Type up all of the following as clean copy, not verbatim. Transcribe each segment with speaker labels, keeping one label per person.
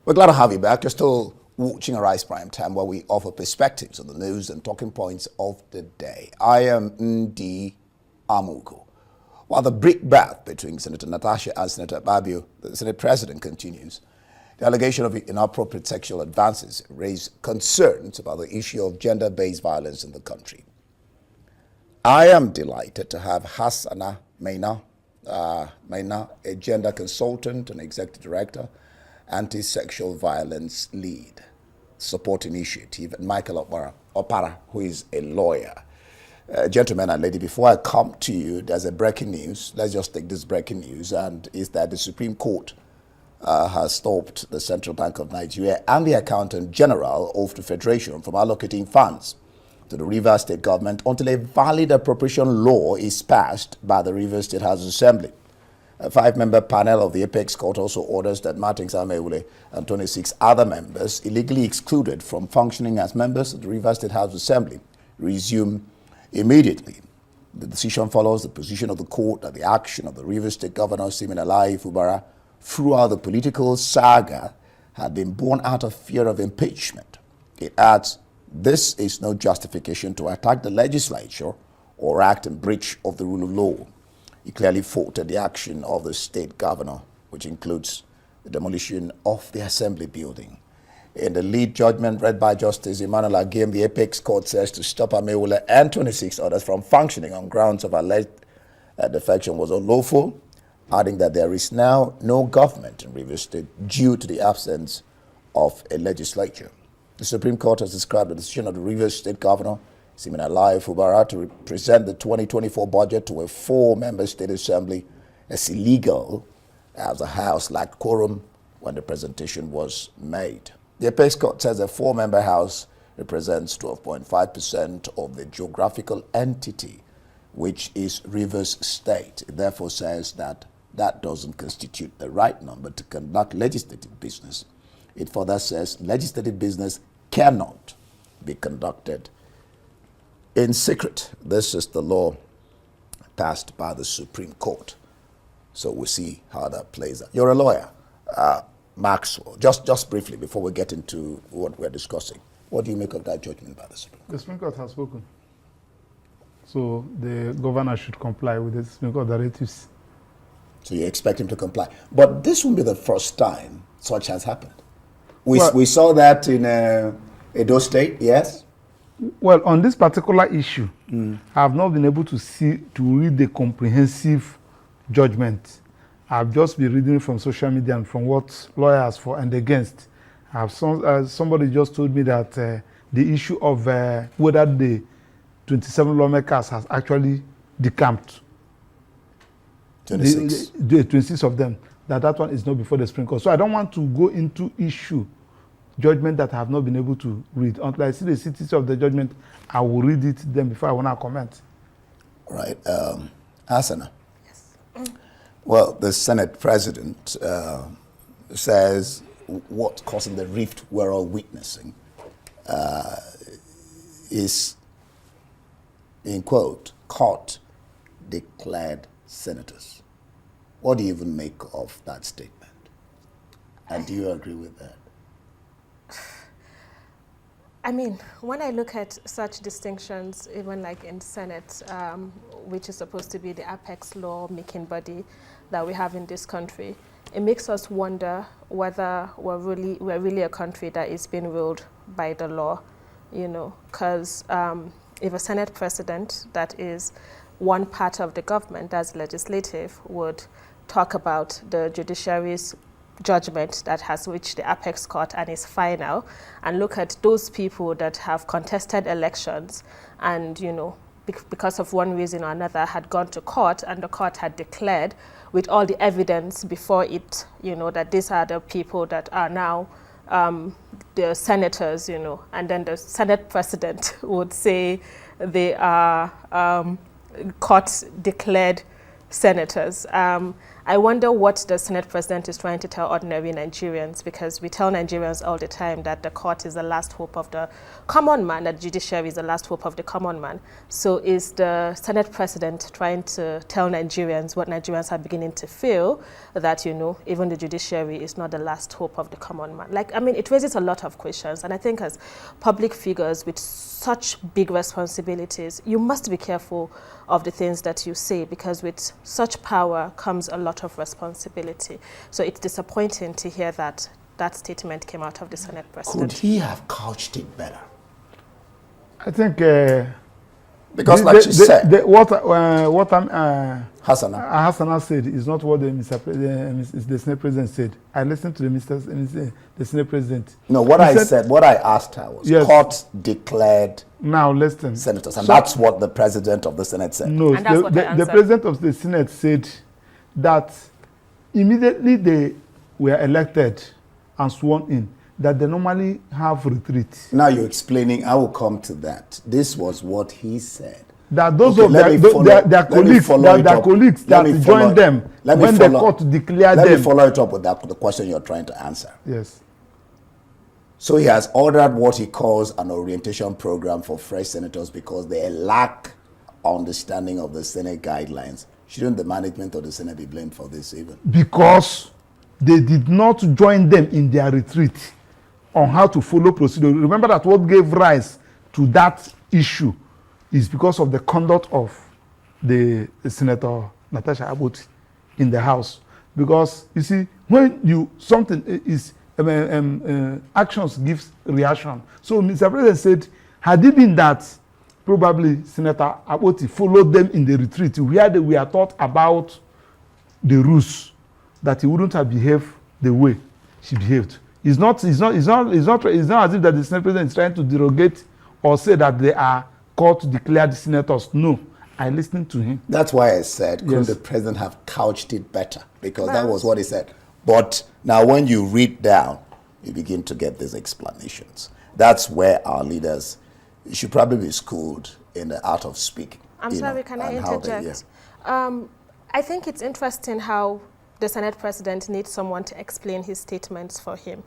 Speaker 1: We're glad to have you back. You're still watching Arise Prime Time, where we offer perspectives on the news and talking points of the day. I am Ndi Amuko. While the brickbat between Senator Natasha and Senator Akpabio, the Senate President, continues, the allegation of inappropriate sexual advances raised concerns about the issue of gender-based violence in the country. I am delighted to have Hassana Maina, a gender consultant and executive director, anti-sexual violence lead, support initiative, and Michael Opara, who is a lawyer. Gentlemen and lady, before I come to you, there's a breaking news. Let's just take this breaking news, and is that the Supreme Court has stopped the Central Bank of Nigeria and the Accountant General of the Federation from allocating funds to the Rivers State government until a valid appropriation law is passed by the Rivers State House Assembly. A 5-member panel of the Apex Court also orders that Martin Sameule and 26 other members illegally excluded from functioning as members of the Rivers State House Assembly resume immediately. The decision follows the position of the court that the action of the Rivers State Governor Siminalayi Fubara throughout the political saga had been born out of fear of impeachment. It adds, this is no justification to attack the legislature or act in breach of the rule of law. He clearly faulted the action of the state governor, which includes the demolition of the assembly building. In the lead judgment read by Justice Emmanuel Agim, the Apex Court says to stop Ameula and 26 others from functioning on grounds of alleged defection was unlawful, adding that there is now no government in Rivers State due to the absence of a legislature. The Supreme Court has described the decision of the Rivers State Governor Siminalayi Fubara to present the 2024 budget to a 4-member state assembly as illegal, as the House lacked quorum when the presentation was made. The Apex Court says a 4-member House represents 12.5% of the geographical entity, which is Rivers State. It therefore says that that doesn't constitute the right number to conduct legislative business. It further says legislative business cannot be conducted in secret. This is the law passed by the Supreme Court. So we'll see how that plays out. You're a lawyer, Maxwell. Just briefly, before we get into what we're discussing, what do you make of that judgment by the Supreme Court?
Speaker 2: The Supreme Court has spoken. So the governor should comply with the Supreme Court directives.
Speaker 1: So you expect him to comply. But this won't be the first time such has happened. We saw that in Edo State, yes?
Speaker 2: Well, on this particular issue, I have not been able to read the comprehensive judgment. I've just been reading from social media and from what lawyers for and against. Somebody just told me that the issue of whether the 27 lawmakers has actually decamped.
Speaker 1: 26.
Speaker 2: The 26 of them. That one is not before the Supreme Court. So I don't want to go into judgment that I have not been able to read. Until I see the cities of the judgment, I will read it then before I want to comment.
Speaker 1: Right. Asana.
Speaker 3: Yes.
Speaker 1: Well, the Senate President says what's causing the rift we're all witnessing is, in quote, court declared senators. What do you even make of that statement? And do you agree with that?
Speaker 3: I mean, when I look at such distinctions, even like in Senate, which is supposed to be the apex law-making body that we have in this country, it makes us wonder whether we're really a country that is being ruled by the law, you know, because if a Senate president that is one part of the government, as legislative, would talk about the judiciary's judgment that has reached the apex court and is final, and look at those people that have contested elections and, you know, because of one reason or another had gone to court, and the court had declared with all the evidence before it, you know, that these are the people that are now the senators, you know, and then the Senate president would say they are court declared senators. I wonder what the Senate President is trying to tell ordinary Nigerians, because we tell Nigerians all the time that the court is the last hope of the common man, that judiciary is the last hope of the common man. So is the Senate President trying to tell Nigerians what Nigerians are beginning to feel, that, you know, even the judiciary is not the last hope of the common man? Like, I mean, it raises a lot of questions. And I think as public figures with such big responsibilities, you must be careful of the things that you say, because with such power comes a lot of responsibility. So it's disappointing to hear that that statement came out of the Senate President.
Speaker 1: Could he have couched it better?
Speaker 2: I think
Speaker 1: because, like you said,
Speaker 2: what
Speaker 1: Hassana.
Speaker 2: Hassana said is not what the Senate President said. I listened to the Senate President.
Speaker 1: No, what I said, what I asked her was,
Speaker 2: yes,
Speaker 1: court declared
Speaker 2: now listen
Speaker 1: senators, and that's what the President of the Senate said.
Speaker 2: No, the President of the Senate said that immediately they were elected and sworn in, that they normally have retreat.
Speaker 1: Now you're explaining, I will come to that. This was what he said.
Speaker 2: That those of their colleagues that joined them when the court declared them.
Speaker 1: Let me follow it up with the question you're trying to answer.
Speaker 2: Yes.
Speaker 1: So he has ordered what he calls an orientation program for fresh senators because they lack understanding of the Senate guidelines. Shouldn't the management of the Senate be blamed for this even?
Speaker 2: Because they did not join them in their retreat on how to follow procedure. Remember that what gave rise to that issue is because of the conduct of the Senator Natasha Akpoti in the House. Because you see, when you something is actions gives reaction. So Mr. President said, had it been that probably Senator Akpoti followed them in the retreat where they were taught about the rules, that he wouldn't have behaved the way she behaved. It's not as if that the Senate President is trying to derogate or say that they are court declared senators. No, I listened to him.
Speaker 1: That's why I said, couldn't
Speaker 2: yes,
Speaker 1: the President have couched it better? Because that was what he said. But now when you read down, you begin to get these explanations. That's where our leaders should probably be schooled in the art of speaking.
Speaker 3: I'm sorry, can I interject? I think it's interesting how the Senate President needs someone to explain his statements for him.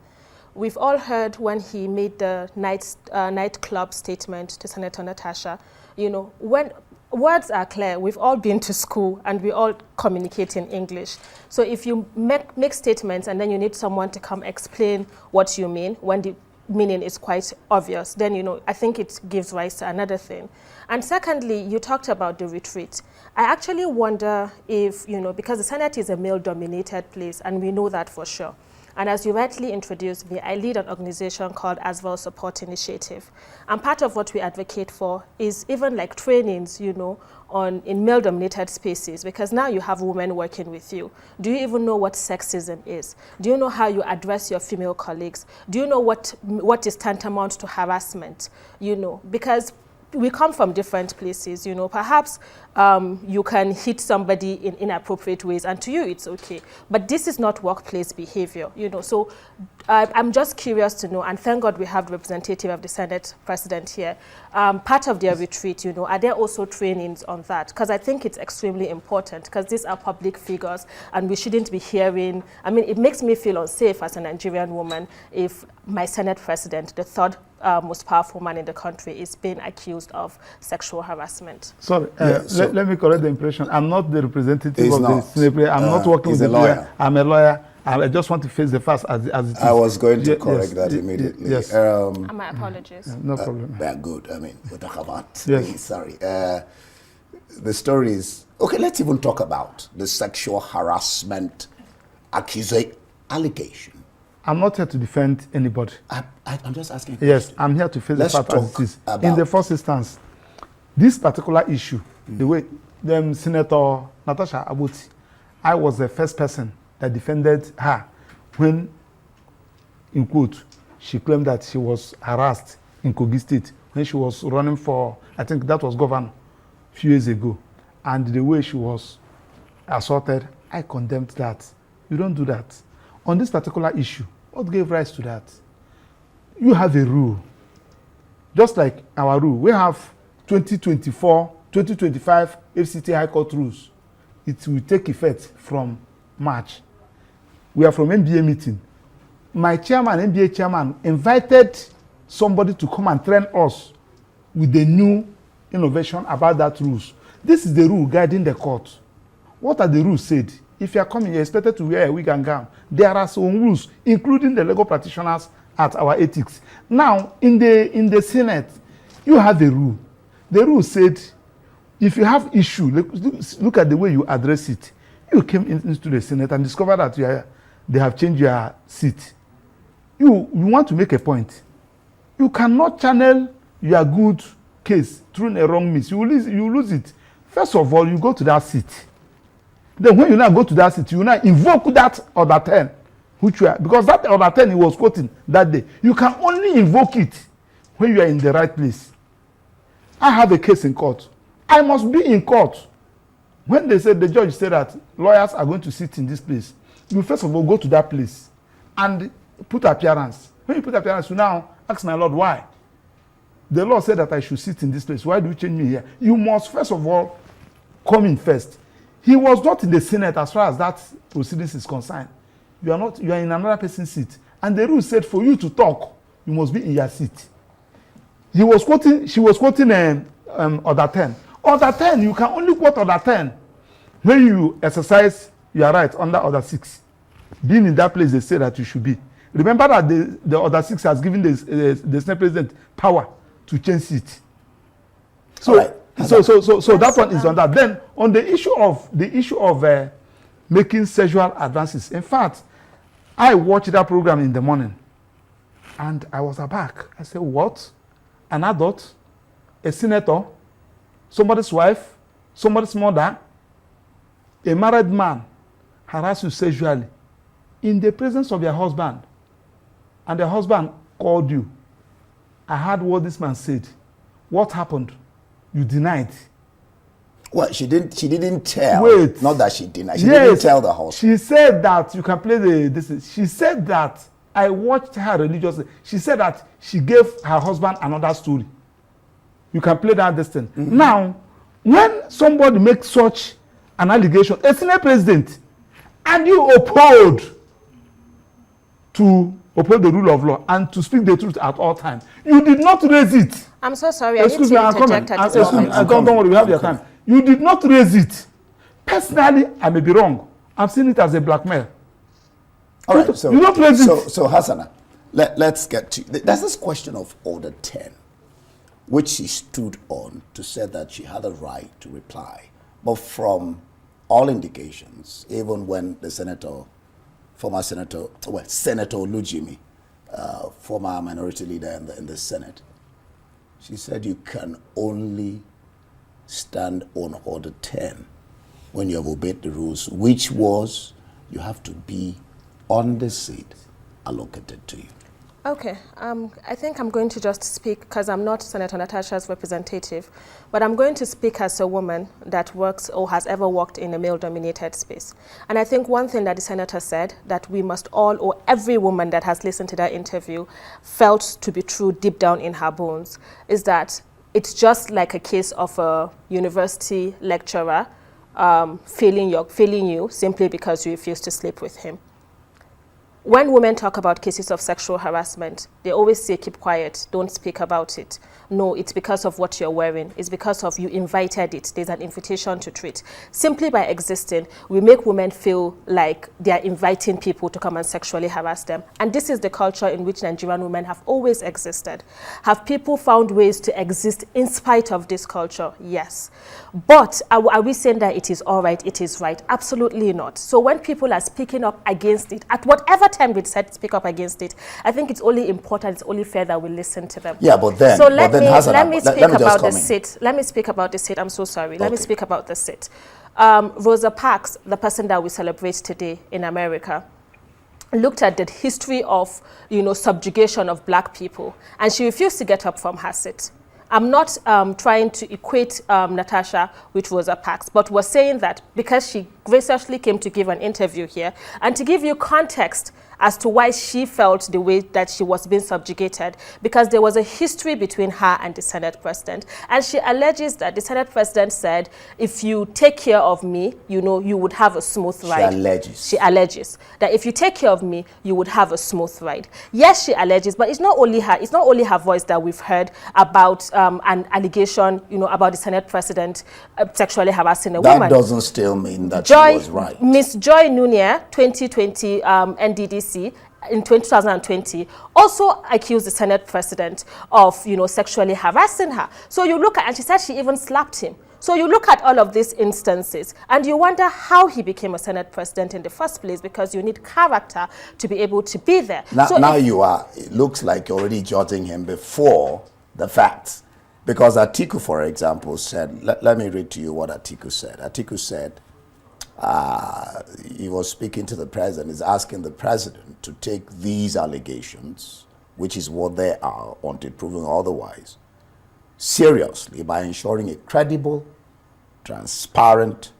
Speaker 3: We've all heard when he made the nightclub statement to Senator Natasha, you know, when words are clear, we've all been to school and we all communicate in English. So if you make statements and then you need someone to come explain what you mean when the meaning is quite obvious, then, you know, I think it gives rise to another thing. And secondly, you talked about the retreat. I actually wonder if, you know, because the Senate is a male-dominated place, and we know that for sure. And as you rightly introduced me, I lead an organization called Maxwell Support Initiative. And part of what we advocate for is even like trainings, you know, in male-dominated spaces, because now you have women working with you. Do you even know what sexism is? Do you know how you address your female colleagues? Do you know what is tantamount to harassment? You know, because we come from different places, you know, perhaps you can hit somebody in inappropriate ways, and to you it's okay. But this is not workplace behavior, you know. So I'm just curious to know, and thank God we have the representative of the Senate President here. Part of their retreat, you know, are there also trainings on that? Because I think it's extremely important, because these are public figures and we shouldn't be hearing, I mean, it makes me feel unsafe as a Nigerian woman if my Senate President, the third most powerful man in the country, is being accused of sexual harassment.
Speaker 2: Sorry, let me correct the impression. I'm not the representative of the Senate. I'm not working with the lawyer. I'm a lawyer. I just want to face the facts as it is.
Speaker 1: I was going to correct that immediately.
Speaker 2: Yes.
Speaker 3: My apologies.
Speaker 2: No problem.
Speaker 1: They're good. I mean, we'll talk about.
Speaker 2: Yes.
Speaker 1: Sorry. The story is okay. Let's even talk about the sexual harassment allegation.
Speaker 2: I'm not here to defend anybody.
Speaker 1: I'm just asking.
Speaker 2: Yes, I'm here to face the fact as it is. In the first instance, this particular issue, the way Senator Natasha Akpoti, I was the first person that defended her when, in quote, she claimed that she was harassed in Kogi State when she was running for, I think that was governor, a few years ago. And the way she was assaulted, I condemned that. You don't do that. On this particular issue, what gave rise to that? You have a rule. Just like our rule, we have 2024, 2025 FCT High Court rules. It will take effect from March. We are from NBA meeting. My chairman, NBA chairman, invited somebody to come and train us with the new innovation about that rules. This is the rule guiding the court. What are the rules said? If you are coming, you're expected to wear a wig and gown. There are some rules, including the legal practitioners at our ethics. Now, in the Senate, you have a rule. The rule said, if you have issue, look at the way you address it. You came into the Senate and discovered that they have changed your seat. You want to make a point. You cannot channel your good case through a wrong means. You lose it. First of all, you go to that seat. Then when you now go to that seat, you now invoke that order 10, which you are, because that order 10 he was quoting that day. You can only invoke it when you are in the right place. I have a case in court. I must be in court. When they said, the judge said that lawyers are going to sit in this place, you first of all go to that place and put appearance. When you put appearance, you now ask my Lord, why? The law said that I should sit in this place. Why do you change me here? You must first of all come in first. He was not in the Senate as far as that proceedings is concerned. You are in another person's seat. And the rule said for you to talk, you must be in your seat. She was quoting order 10. Order 10, you can only quote order 10 when you exercise your right under order 6. Being in that place, they say that you should be. Remember that the order 6 has given the Senate President power to change seat. So, right. so that one is on that. Then on the issue of making sexual advances. In fact, I watched that program in the morning, and I was aback. I said, "What? An adult, a senator, somebody's wife, somebody's mother, a married man harass you sexually in the presence of your husband, and the husband called you. I heard what this man said. What happened? You denied."
Speaker 1: Well, she didn't tell.
Speaker 2: Wait.
Speaker 1: Not that she denied. She didn't tell the husband.
Speaker 2: She said that you can play this. She said that I watched her religiously. She said that she gave her husband another story. You can play that distance. Mm-hmm. Now, when somebody makes such an allegation, a Senate president, and you uphold the rule of law and to speak the truth at all times, you did not raise it.
Speaker 3: I'm so sorry.
Speaker 2: Excuse me, I'm coming. Don't worry, we have your time. You did not raise it. Personally, I may be wrong. I've seen it as a blackmail.
Speaker 1: All right, so
Speaker 2: you don't raise it.
Speaker 1: So Hassana, let's get to. There's this question of Order 10, which she stood on to say that she had a right to reply. But from all indications, even when the former Senator Lujimi, former minority leader in the Senate, she said you can only stand on Order 10 when you have obeyed the rules, which was you have to be on the seat allocated to you.
Speaker 3: Okay, I think I'm going to just speak, because I'm not Senator Natasha's representative, but I'm going to speak as a woman that works or has ever worked in a male-dominated space. And I think one thing that the senator said that we must all, or every woman that has listened to that interview, felt to be true deep down in her bones, is that it's just like a case of a university lecturer failing you simply because you refuse to sleep with him. When women talk about cases of sexual harassment, they always say, keep quiet, don't speak about it. No, it's because of what you're wearing. It's because of you invited it. There's an invitation to treat. Simply by existing, we make women feel like they're inviting people to come and sexually harass them. And this is the culture in which Nigerian women have always existed. Have people found ways to exist in spite of this culture? Yes. But are we saying that it is all right, it is right? Absolutely not. So when people are speaking up against it, at whatever time we decide to speak up against it, I think it's only important, it's only fair that we listen to them.
Speaker 1: Yeah, but then,
Speaker 3: so let me speak about the sit. Let me speak about the sit. I'm so sorry.
Speaker 1: Okay.
Speaker 3: Let me speak about the sit. Rosa Parks, the person that we celebrate today in America, looked at the history of, subjugation of black people, and she refused to get up from her sit. I'm not trying to equate Natasha with Rosa Parks, but was saying that because she graciously came to give an interview here and to give you context as to why she felt the way that she was being subjugated, because there was a history between her and the Senate president. And she alleges that the Senate president said, if you take care of me, you know, you would have a smooth ride. She alleges that if you take care of me, you would have a smooth ride. Yes, she alleges, but it's not only her voice that we've heard about an allegation, you know, about the Senate president sexually harassing a woman.
Speaker 1: That doesn't still mean that she was right.
Speaker 3: Miss Joy Nunez, 2020 NDDC, in 2020, also accused the Senate president of, you know, sexually harassing her. So you look at, and she said she even slapped him. So you look at all of these instances and you wonder how he became a Senate president in the first place, because you need character to be able to be there.
Speaker 1: Now,
Speaker 3: so
Speaker 1: it looks like you're already judging him before the facts. Because Atiku, for example, said, let me read to you what Atiku said. Atiku said, he was speaking to the president, is asking the president to take these allegations, which is what they are, until proven otherwise, seriously by ensuring a credible, transparent,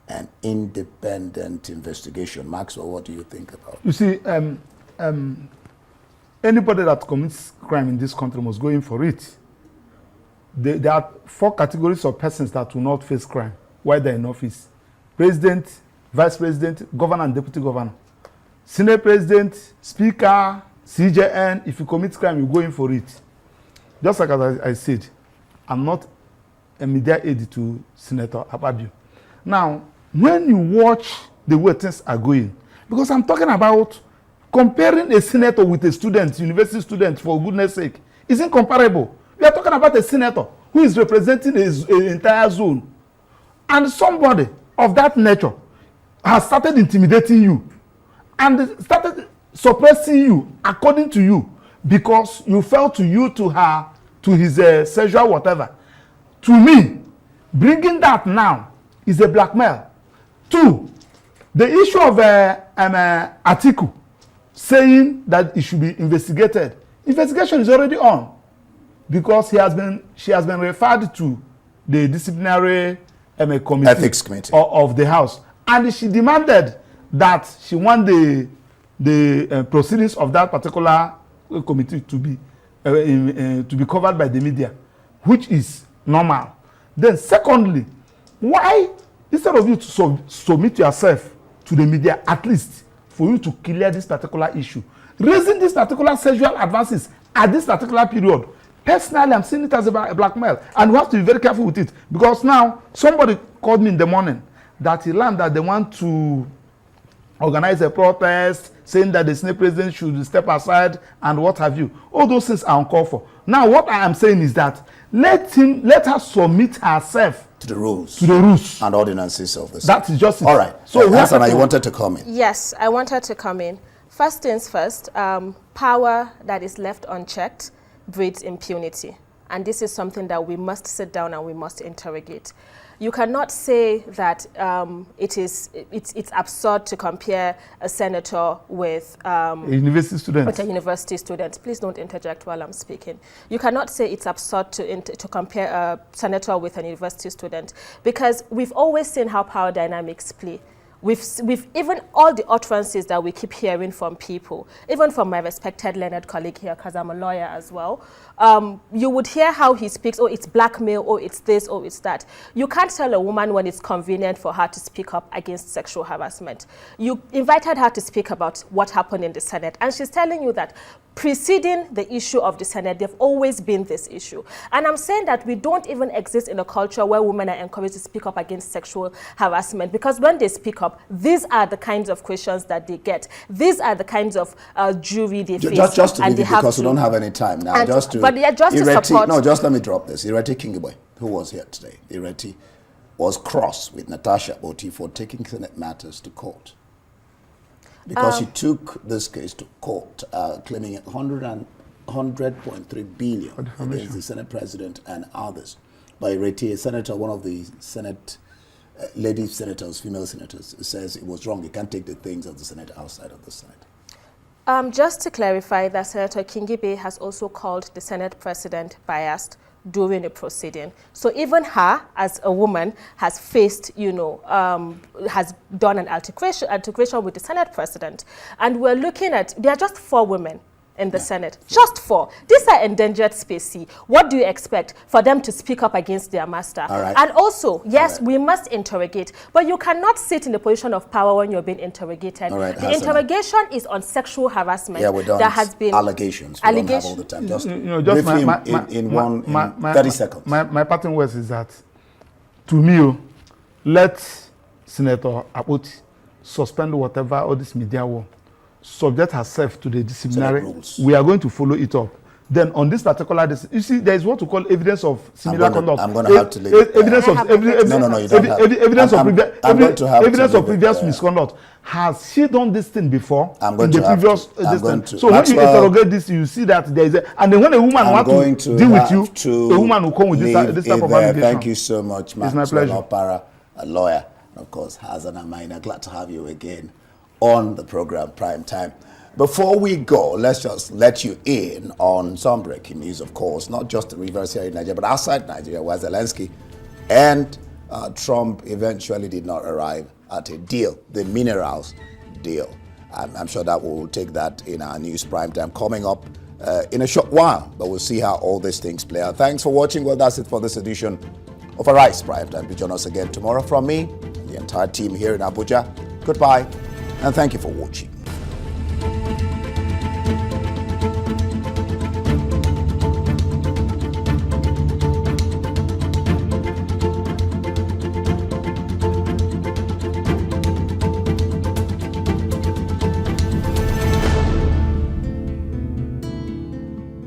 Speaker 1: and independent investigation. Maxwell, what do you think about it?
Speaker 2: You see, anybody that commits crime in this country must go in for it. There are 4 categories of persons that will not face crime while they're in office: president, vice president, governor, and deputy governor. Senate president, speaker, CJN, if you commit crime, you go in for it. Just like as I said, I'm not a media aide to Senator Akpabio. Now, when you watch the way things are going, because I'm talking about comparing a senator with a student, university student, for goodness sake, isn't comparable. We are talking about a senator who is representing an entire zone. And somebody of that nature has started intimidating you and started suppressing you, according to you, because you fell to his sexual whatever. To me, bringing that now is a blackmail. 2, the issue of Atiku saying that it should be investigated. Investigation is already on, because she has been referred to the disciplinary committee,
Speaker 1: ethics committee
Speaker 2: of the House, and she demanded that she want the proceedings of that particular committee to be covered by the media, which is normal. Then secondly, why, instead of you to submit yourself to the media, at least for you to clear this particular issue, raising this particular sexual advances at this particular period, personally, I'm seeing it as a blackmail, and we have to be very careful with it, because now somebody called me in the morning that he learned that they want to organize a protest, saying that the Senate president should step aside and what have you. All those things are uncalled for. Now, what I am saying is that let her submit herself
Speaker 1: to the rules
Speaker 2: and
Speaker 1: ordinances of the Senate.
Speaker 2: That is just it.
Speaker 1: All right. So, Hassan, you wanted to come in.
Speaker 3: Yes, I wanted to come in. First things first, power that is left unchecked breeds impunity. And this is something that we must sit down and we must interrogate. You cannot say that it's absurd to compare a senator with a university student. Please don't interject while I'm speaking. You cannot say it's absurd to compare a senator with a university student, because we've always seen how power dynamics play. We've even all the utterances that we keep hearing from people, even from my respected learned colleague here, because I'm a lawyer as well, you would hear how he speaks, oh, it's blackmail, oh, it's this, oh, it's that. You can't tell a woman when it's convenient for her to speak up against sexual harassment. You invited her to speak about what happened in the Senate, and she's telling you that preceding the issue of the Senate, there've always been this issue. And I'm saying that we don't even exist in a culture where women are encouraged to speak up against sexual harassment, because when they speak up, these are the kinds of questions that they get. These are the kinds of jury they face.
Speaker 1: Just to leave it, because we don't have any time now.
Speaker 3: And
Speaker 1: just to support. No, just let me drop this. Ireti Kingiboy, who was here today, Ireti was cross with Natasha Oti for taking Senate matters to court. Because she took this case to court, claiming 100.3 billion against the Senate president and others. By Ireti, a senator, one of the Senate lady senators, female senators, says it was wrong. You can't take the things of the Senate outside of the Senate.
Speaker 3: Just to clarify that Senator Kingibe has also called the Senate president biased during a proceeding. So even her, as a woman, has faced, has done an altercation with the Senate president. And we're looking at, there are just 4 women in the Senate, just 4. These are endangered species. What do you expect for them to speak up against their master? And also, yes, we must interrogate, but you cannot sit in the position of power when you're being interrogated. The interrogation is on sexual harassment.
Speaker 1: Yeah, we don't.
Speaker 3: There has been
Speaker 1: allegations. We don't have all the time. Just, in 30 seconds.
Speaker 2: My parting words is that, to me, let Senator Akpoti suspend whatever all this media war, subject herself to the disciplinary rules. We are going to follow it up. Then on this particular, you see, there is what we call evidence of similar conduct.
Speaker 1: I'm going to have to leave it.
Speaker 2: Evidence of evidence of previous misconduct. Has she done this thing before?
Speaker 1: I'm going
Speaker 2: in the
Speaker 1: to
Speaker 2: previous
Speaker 1: have to.
Speaker 2: So when you interrogate this, you see that there is and then when a woman wants to deal with you, a woman will come with this type of allegation.
Speaker 1: Thank you so much, Maxwell.
Speaker 2: It's my pleasure.
Speaker 1: Opara, a lawyer, and of course, Hazana Maina. Glad to have you again on the program Prime Time. Before we go, let's just let you in on some breaking news, of course, not just the reverse here in Nigeria, but outside Nigeria, where Zelensky and Trump eventually did not arrive at a deal, the minerals deal. I'm sure that we'll take that in our news Prime Time coming up in a short while, but we'll see how all these things play out. Thanks for watching. Well, that's it for this edition of Arise Prime Time. Please join us again tomorrow from me and the entire team here in Abuja. Goodbye. And thank you for watching.